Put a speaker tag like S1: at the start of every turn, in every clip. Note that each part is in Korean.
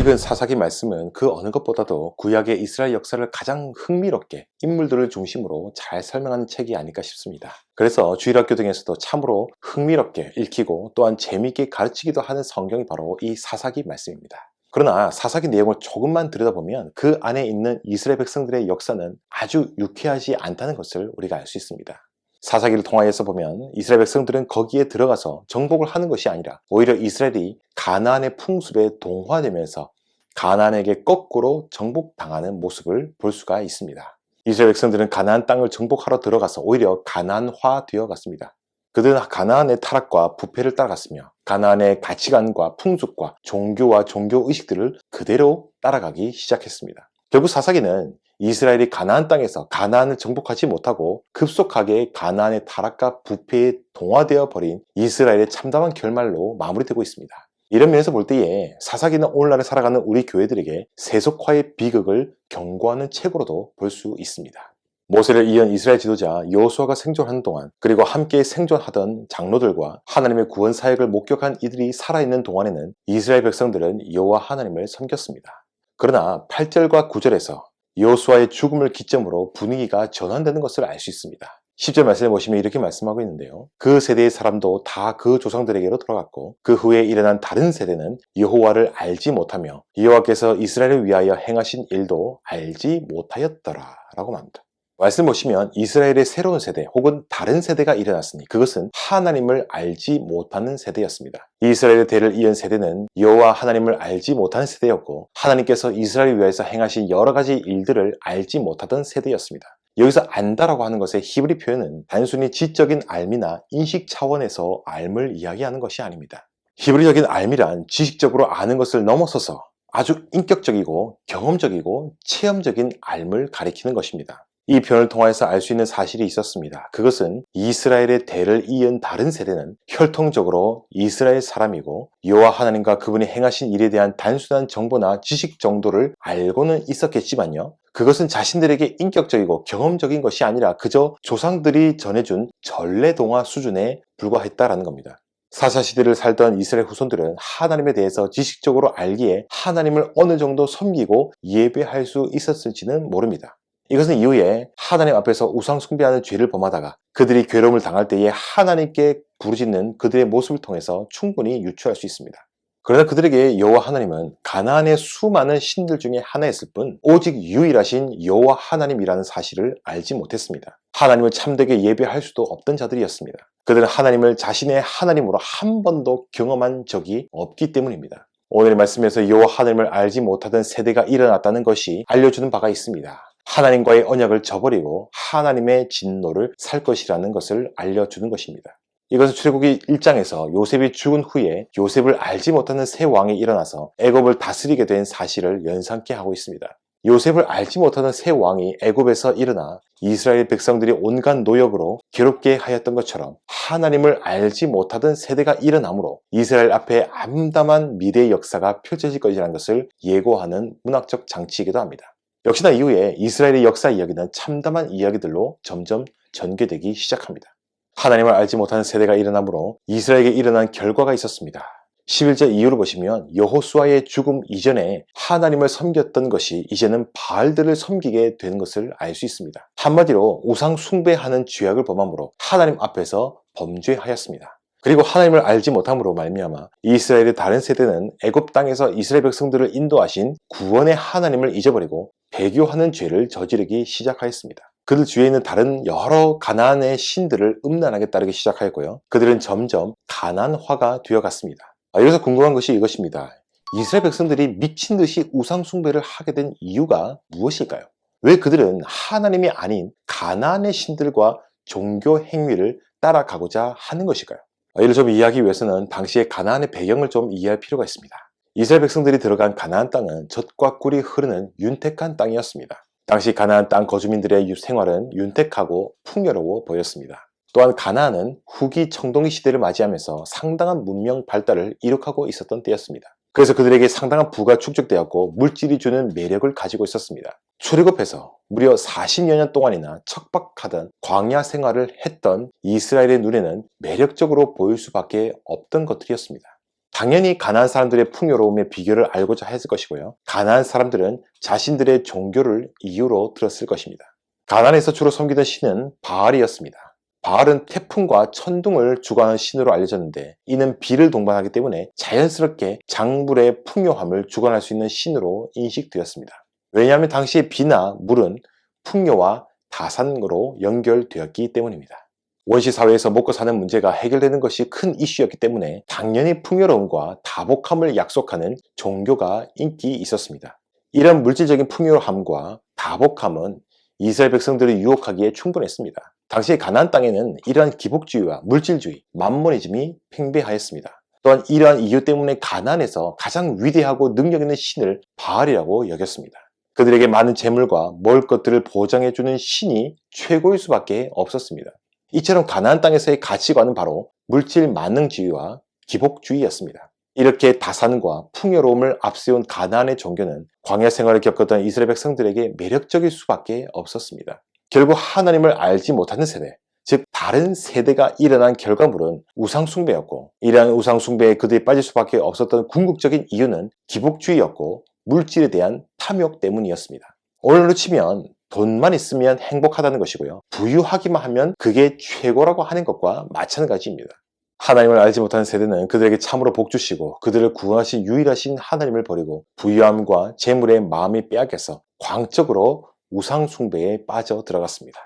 S1: 읽은 사사기 말씀은 그 어느 것보다도 구약의 이스라엘 역사를 가장 흥미롭게 인물들을 중심으로 잘 설명하는 책이 아닐까 싶습니다. 그래서 주일학교 등에서도 참으로 흥미롭게 읽히고 또한 재미있게 가르치기도 하는 성경이 바로 이 사사기 말씀입니다. 그러나 사사기 내용을 조금만 들여다보면 그 안에 있는 이스라엘 백성들의 역사는 아주 유쾌하지 않다는 것을 우리가 알 수 있습니다. 사사기를 통하여서 보면 이스라엘 백성들은 거기에 들어가서 정복을 하는 것이 아니라 오히려 이스라엘이 가나안의 풍습에 동화되면서 가나안에게 거꾸로 정복당하는 모습을 볼 수가 있습니다. 이스라엘 백성들은 가나안 땅을 정복하러 들어가서 오히려 가나안화 되어 갔습니다. 그들은 가나안의 타락과 부패를 따라갔으며 가나안의 가치관과 풍습과 종교와 종교의식들을 그대로 따라가기 시작했습니다. 결국 사사기는 이스라엘이 가나안 땅에서 가나안을 정복하지 못하고 급속하게 가나안의 타락과 부패에 동화되어 버린 이스라엘의 참담한 결말로 마무리되고 있습니다. 이런 면에서 볼 때에 사사기는 오늘날에 살아가는 우리 교회들에게 세속화의 비극을 경고하는 책으로도 볼 수 있습니다. 모세를 이은 이스라엘 지도자 여호수아가 생존하는 동안, 그리고 함께 생존하던 장로들과 하나님의 구원 사역을 목격한 이들이 살아있는 동안에는 이스라엘 백성들은 여호와 하나님을 섬겼습니다. 그러나 8절과 9절에서 여호수아의 죽음을 기점으로 분위기가 전환되는 것을 알 수 있습니다. 10절 말씀에 보시면 이렇게 말씀하고 있는데요. 그 세대의 사람도 다 그 조상들에게로 돌아갔고 그 후에 일어난 다른 세대는 여호와를 알지 못하며 여호와께서 이스라엘을 위하여 행하신 일도 알지 못하였더라 라고 말합니다. 말씀 보시면 이스라엘의 새로운 세대 혹은 다른 세대가 일어났으니 그것은 하나님을 알지 못하는 세대였습니다. 이스라엘의 대를 이은 세대는 여호와 하나님을 알지 못하는 세대였고 하나님께서 이스라엘을 위해서 행하신 여러 가지 일들을 알지 못하던 세대였습니다. 여기서 안다라고 하는 것의 히브리 표현은 단순히 지적인 알미나 인식 차원에서 알을 이야기하는 것이 아닙니다. 히브리적인 알미란 지식적으로 아는 것을 넘어서서 아주 인격적이고 경험적이고 체험적인 알을 가리키는 것입니다. 이 표현을 통해서 알 수 있는 사실이 있었습니다. 그것은 이스라엘의 대를 이은 다른 세대는 혈통적으로 이스라엘 사람이고 여호와 하나님과 그분이 행하신 일에 대한 단순한 정보나 지식 정도를 알고는 있었겠지만요. 그것은 자신들에게 인격적이고 경험적인 것이 아니라 그저 조상들이 전해준 전래동화 수준에 불과했다라는 겁니다. 사사시대를 살던 이스라엘 후손들은 하나님에 대해서 지식적으로 알기에 하나님을 어느 정도 섬기고 예배할 수 있었을지는 모릅니다. 이것은 이후에 하나님 앞에서 우상 숭배하는 죄를 범하다가 그들이 괴로움을 당할 때에 하나님께 부르짖는 그들의 모습을 통해서 충분히 유추할 수 있습니다. 그러나 그들에게 여호와 하나님은 가나안의 수많은 신들 중에 하나였을 뿐 오직 유일하신 여호와 하나님이라는 사실을 알지 못했습니다. 하나님을 참되게 예배할 수도 없던 자들이었습니다. 그들은 하나님을 자신의 하나님으로 한 번도 경험한 적이 없기 때문입니다. 오늘의 말씀에서 여호와 하나님을 알지 못하던 세대가 일어났다는 것이 알려주는 바가 있습니다. 하나님과의 언약을 저버리고 하나님의 진노를 살 것이라는 것을 알려주는 것입니다. 이것은 출애굽기 1장에서 요셉이 죽은 후에 요셉을 알지 못하는 새 왕이 일어나서 애굽을 다스리게 된 사실을 연상케 하고 있습니다. 요셉을 알지 못하는 새 왕이 애굽에서 일어나 이스라엘 백성들이 온갖 노역으로 괴롭게 하였던 것처럼 하나님을 알지 못하던 세대가 일어나므로 이스라엘 앞에 암담한 미래의 역사가 펼쳐질 것이라는 것을 예고하는 문학적 장치이기도 합니다. 역시나 이후에 이스라엘의 역사 이야기는 참담한 이야기들로 점점 전개되기 시작합니다. 하나님을 알지 못하는 세대가 일어나므로 이스라엘에게 일어난 결과가 있었습니다. 11절 이후를 보시면 여호수아의 죽음 이전에 하나님을 섬겼던 것이 이제는 바알들을 섬기게 된 것을 알 수 있습니다. 한마디로 우상 숭배하는 죄악을 범함으로 하나님 앞에서 범죄하였습니다. 그리고 하나님을 알지 못함으로 말미암아 이스라엘의 다른 세대는 애굽 땅에서 이스라엘 백성들을 인도하신 구원의 하나님을 잊어버리고 배교하는 죄를 저지르기 시작하였습니다. 그들 주위에 있는 다른 여러 가나안의 신들을 음란하게 따르기 시작하였고요. 그들은 점점 가나안화가 되어갔습니다. 여기서 궁금한 것이 이것입니다. 이스라엘 백성들이 미친 듯이 우상 숭배를 하게 된 이유가 무엇일까요? 왜 그들은 하나님이 아닌 가나안의 신들과 종교 행위를 따라가고자 하는 것일까요? 이를 좀 이해하기 위해서는 당시의 가나안의 배경을 좀 이해할 필요가 있습니다. 이스라엘 백성들이 들어간 가나안 땅은 젖과 꿀이 흐르는 윤택한 땅이었습니다. 당시 가나안 땅 거주민들의 생활은 윤택하고 풍요로워 보였습니다. 또한 가나안은 후기 청동기 시대를 맞이하면서 상당한 문명 발달을 이룩하고 있었던 때였습니다. 그래서 그들에게 상당한 부가 축적되었고 물질이 주는 매력을 가지고 있었습니다. 출애굽해서 무려 40여 년 동안이나 척박하던 광야 생활을 했던 이스라엘의 눈에는 매력적으로 보일 수밖에 없던 것들이었습니다. 당연히 가나안 사람들의 풍요로움의 비결을 알고자 했을 것이고요. 가나안 사람들은 자신들의 종교를 이유로 들었을 것입니다. 가나안에서 주로 섬기던 신은 바알이었습니다. 바알은 태풍과 천둥을 주관하는 신으로 알려졌는데 이는 비를 동반하기 때문에 자연스럽게 작물의 풍요함을 주관할 수 있는 신으로 인식되었습니다. 왜냐하면 당시의 비나 물은 풍요와 다산으로 연결되었기 때문입니다. 원시 사회에서 먹고 사는 문제가 해결되는 것이 큰 이슈였기 때문에 당연히 풍요로움과 다복함을 약속하는 종교가 인기 있었습니다. 이런 물질적인 풍요함과 다복함은 이스라엘 백성들을 유혹하기에 충분했습니다. 당시 가나안 땅에는 이러한 기복주의와 물질주의, 맘모니즘이 팽배하였습니다. 또한 이러한 이유 때문에 가나안에서 가장 위대하고 능력 있는 신을 바알이라고 여겼습니다. 그들에게 많은 재물과 먹을 것들을 보장해주는 신이 최고일 수밖에 없었습니다. 이처럼 가나안 땅에서의 가치관은 바로 물질 만능주의와 기복주의였습니다. 이렇게 다산과 풍요로움을 앞세운 가나안의 종교는 광야 생활을 겪었던 이스라엘 백성들에게 매력적일 수밖에 없었습니다. 결국 하나님을 알지 못하는 세대, 즉 다른 세대가 일어난 결과물은 우상숭배였고, 이러한 우상숭배에 그들이 빠질 수밖에 없었던 궁극적인 이유는 기복주의였고 물질에 대한 탐욕 때문이었습니다. 오늘로 치면 돈만 있으면 행복하다는 것이고요. 부유하기만 하면 그게 최고라고 하는 것과 마찬가지입니다. 하나님을 알지 못하는 세대는 그들에게 참으로 복주시고 그들을 구원하신 유일하신 하나님을 버리고 부유함과 재물의 마음이 빼앗겨서 광적으로 우상숭배에 빠져 들어갔습니다.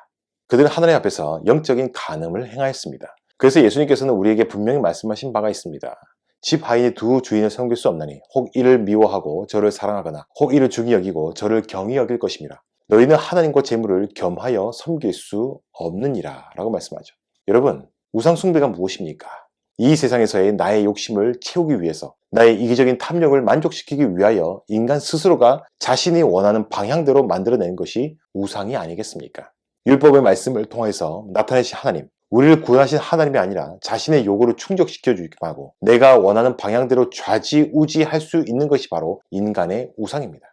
S1: 그들은 하나님 앞에서 영적인 간음을 행하였습니다. 그래서 예수님께서는 우리에게 분명히 말씀하신 바가 있습니다. 집 하인이 두 주인을 섬길 수 없나니 혹 이를 미워하고 저를 사랑하거나 혹 이를 중히 여기고 저를 경히 여길 것임이라. 너희는 하나님과 재물을 겸하여 섬길 수 없느니라 라고 말씀하죠. 여러분, 우상숭배가 무엇입니까? 이 세상에서의 나의 욕심을 채우기 위해서, 나의 이기적인 탐욕을 만족시키기 위하여 인간 스스로가 자신이 원하는 방향대로 만들어낸 것이 우상이 아니겠습니까? 율법의 말씀을 통해서 나타내신 하나님, 우리를 구원하신 하나님이 아니라 자신의 요구를 충족시켜 주기만 하고 내가 원하는 방향대로 좌지우지할 수 있는 것이 바로 인간의 우상입니다.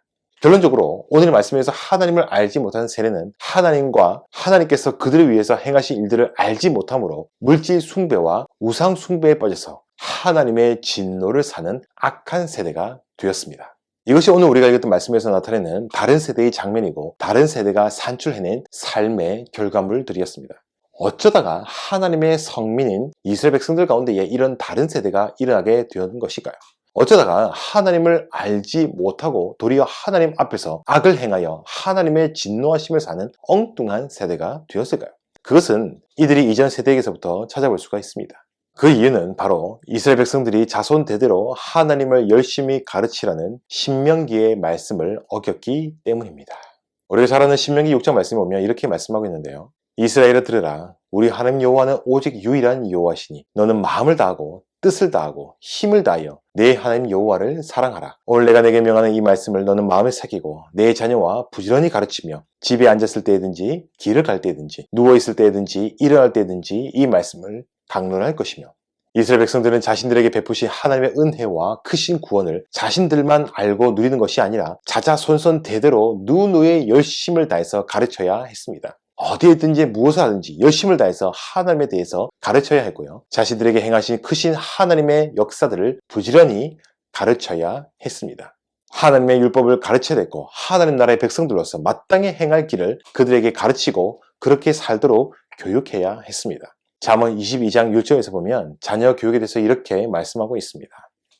S1: 결론적으로 오늘 말씀에서 하나님을 알지 못하는 세대는 하나님과 하나님께서 그들을 위해서 행하신 일들을 알지 못함으로 물질 숭배와 우상 숭배에 빠져서 하나님의 진노를 사는 악한 세대가 되었습니다. 이것이 오늘 우리가 읽었던 말씀에서 나타내는 다른 세대의 장면이고 다른 세대가 산출해낸 삶의 결과물들이었습니다. 어쩌다가 하나님의 성민인 이스라엘 백성들 가운데 이런 다른 세대가 일어나게 되었는 것일까요? 어쩌다가 하나님을 알지 못하고 도리어 하나님 앞에서 악을 행하여 하나님의 진노하심을 사는 엉뚱한 세대가 되었을까요? 그것은 이들이 이전 세대에게서부터 찾아볼 수가 있습니다. 그 이유는 바로 이스라엘 백성들이 자손 대대로 하나님을 열심히 가르치라는 신명기의 말씀을 어겼기 때문입니다. 우리가 잘 아는 신명기 6장 말씀에 보면 이렇게 말씀하고 있는데요. 이스라엘아 들으라. 우리 하나님 여호와는 오직 유일한 여호와시니 너는 마음을 다하고 뜻을 다하고 힘을 다하여 내 하나님 여호와를 사랑하라. 오늘 내가 내게 명하는 이 말씀을 너는 마음에 새기고 내 자녀와 부지런히 가르치며 집에 앉았을 때든지 길을 갈 때든지 누워있을 때든지 일어날 때든지 이 말씀을 강론할 것이며 이스라엘 백성들은 자신들에게 베푸신 하나님의 은혜와 크신 구원을 자신들만 알고 누리는 것이 아니라 자자손손 대대로 누누의 열심을 다해서 가르쳐야 했습니다. 어디에 있든지 무엇을 하든지 열심을 다해서 하나님에 대해서 가르쳐야 했고요. 자신들에게 행하신 크신 하나님의 역사들을 부지런히 가르쳐야 했습니다. 하나님의 율법을 가르쳐야 됐고 하나님 나라의 백성들로서 마땅히 행할 길을 그들에게 가르치고 그렇게 살도록 교육해야 했습니다. 잠언 22장 6절에서 보면 자녀 교육에 대해서 이렇게 말씀하고 있습니다.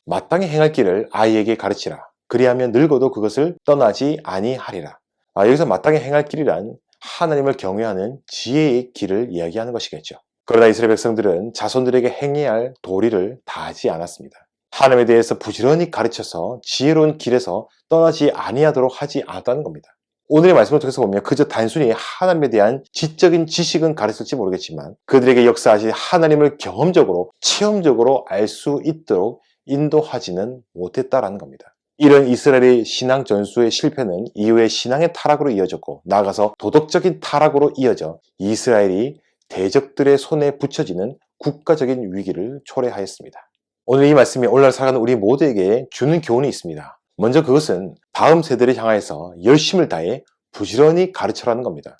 S1: 마땅히 행할 길을 아이에게 가르치라. 그리하면 늙어도 그것을 떠나지 아니하리라. 여기서 마땅히 행할 길이란 하나님을 경외하는 지혜의 길을 이야기하는 것이겠죠. 그러나 이스라엘 백성들은 자손들에게 행해야 할 도리를 다하지 않았습니다. 하나님에 대해서 부지런히 가르쳐서 지혜로운 길에서 떠나지 아니하도록 하지 않았다는 겁니다. 오늘의 말씀을 통해서 보면 그저 단순히 하나님에 대한 지적인 지식은 가르쳤을지 모르겠지만 그들에게 역사하신 하나님을 경험적으로 체험적으로 알 수 있도록 인도하지는 못했다라는 겁니다. 이런 이스라엘의 신앙 전수의 실패는 이후에 신앙의 타락으로 이어졌고 나아가서 도덕적인 타락으로 이어져 이스라엘이 대적들의 손에 붙여지는 국가적인 위기를 초래하였습니다. 오늘 이 말씀이 오늘날 살아가는 우리 모두에게 주는 교훈이 있습니다. 먼저 그것은 다음 세대를 향하여서 열심을 다해 부지런히 가르쳐라는 겁니다.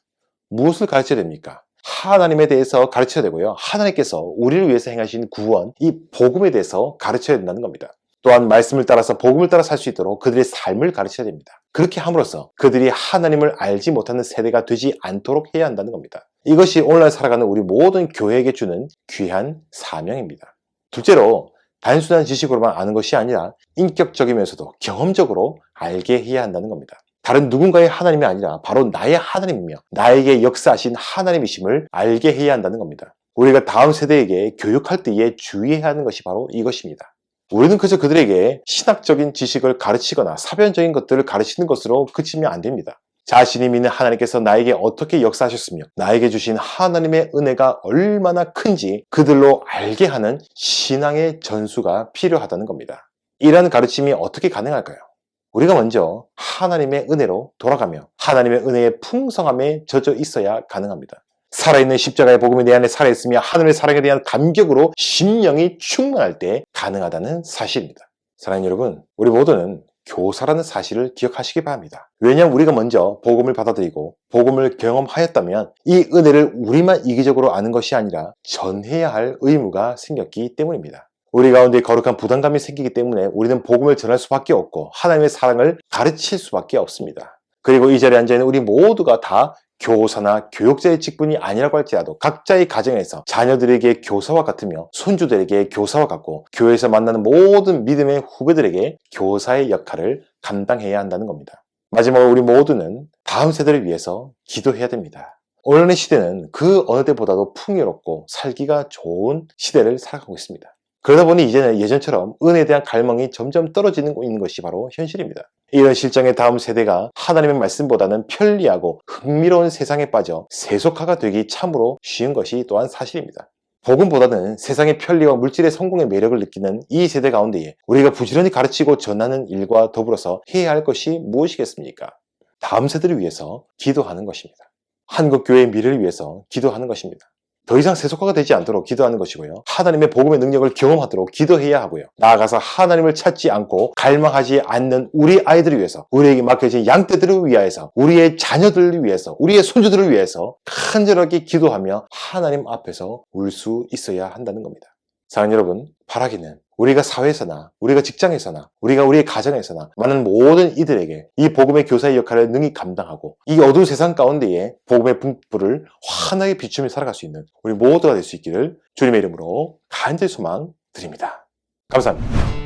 S1: 무엇을 가르쳐야 됩니까? 하나님에 대해서 가르쳐야 되고요. 하나님께서 우리를 위해서 행하신 구원, 이 복음에 대해서 가르쳐야 된다는 겁니다. 또한 말씀을 따라서 복음을 따라 살 수 있도록 그들의 삶을 가르쳐야 됩니다. 그렇게 함으로써 그들이 하나님을 알지 못하는 세대가 되지 않도록 해야 한다는 겁니다. 이것이 오늘날 살아가는 우리 모든 교회에게 주는 귀한 사명입니다. 둘째로 단순한 지식으로만 아는 것이 아니라 인격적이면서도 경험적으로 알게 해야 한다는 겁니다. 다른 누군가의 하나님이 아니라 바로 나의 하나님이며 나에게 역사하신 하나님이심을 알게 해야 한다는 겁니다. 우리가 다음 세대에게 교육할 때에 주의해야 하는 것이 바로 이것입니다. 우리는 그저 그들에게 신학적인 지식을 가르치거나 사변적인 것들을 가르치는 것으로 그치면 안 됩니다. 자신이 믿는 하나님께서 나에게 어떻게 역사하셨으며 나에게 주신 하나님의 은혜가 얼마나 큰지 그들로 알게 하는 신앙의 전수가 필요하다는 겁니다. 이러한 가르침이 어떻게 가능할까요? 우리가 먼저 하나님의 은혜로 돌아가며 하나님의 은혜의 풍성함에 젖어 있어야 가능합니다. 살아있는 십자가의 복음이 내 안에 살아있으며 하늘의 사랑에 대한 감격으로 심령이 충만할 때 가능하다는 사실입니다. 사랑하는 여러분, 우리 모두는 교사라는 사실을 기억하시기 바랍니다. 왜냐하면 우리가 먼저 복음을 받아들이고 복음을 경험하였다면 이 은혜를 우리만 이기적으로 아는 것이 아니라 전해야 할 의무가 생겼기 때문입니다. 우리 가운데 거룩한 부담감이 생기기 때문에 우리는 복음을 전할 수밖에 없고 하나님의 사랑을 가르칠 수밖에 없습니다. 그리고 이 자리에 앉아있는 우리 모두가 다 교사나 교육자의 직분이 아니라고 할지라도 각자의 가정에서 자녀들에게 교사와 같으며 손주들에게 교사와 같고 교회에서 만나는 모든 믿음의 후배들에게 교사의 역할을 감당해야 한다는 겁니다. 마지막으로 우리 모두는 다음 세대를 위해서 기도해야 됩니다. 오늘의 시대는 그 어느 때보다도 풍요롭고 살기가 좋은 시대를 살아가고 있습니다. 그러다 보니 이제는 예전처럼 은혜에 대한 갈망이 점점 떨어지는 것이 바로 현실입니다. 이런 실정에 다음 세대가 하나님의 말씀보다는 편리하고 흥미로운 세상에 빠져 세속화가 되기 참으로 쉬운 것이 또한 사실입니다. 복음보다는 세상의 편리와 물질의 성공의 매력을 느끼는 이 세대 가운데에 우리가 부지런히 가르치고 전하는 일과 더불어서 해야 할 것이 무엇이겠습니까? 다음 세대를 위해서 기도하는 것입니다. 한국교회의 미래를 위해서 기도하는 것입니다. 더 이상 세속화가 되지 않도록 기도하는 것이고요. 하나님의 복음의 능력을 경험하도록 기도해야 하고요. 나아가서 하나님을 찾지 않고 갈망하지 않는 우리 아이들을 위해서, 우리에게 맡겨진 양떼들을 위하여서, 우리의 자녀들을 위해서, 우리의 손주들을 위해서 간절하게 기도하며 하나님 앞에서 울 수 있어야 한다는 겁니다. 사랑하는 여러분, 바라기는 우리가 사회에서나 우리가 직장에서나 우리가 우리의 가정에서나 많은 모든 이들에게 이 복음의 교사의 역할을 능히 감당하고 이 어두운 세상 가운데에 복음의 분불을 환하게 비추며 살아갈 수 있는 우리 모두가 될 수 있기를 주님의 이름으로 간절히 소망 드립니다. 감사합니다.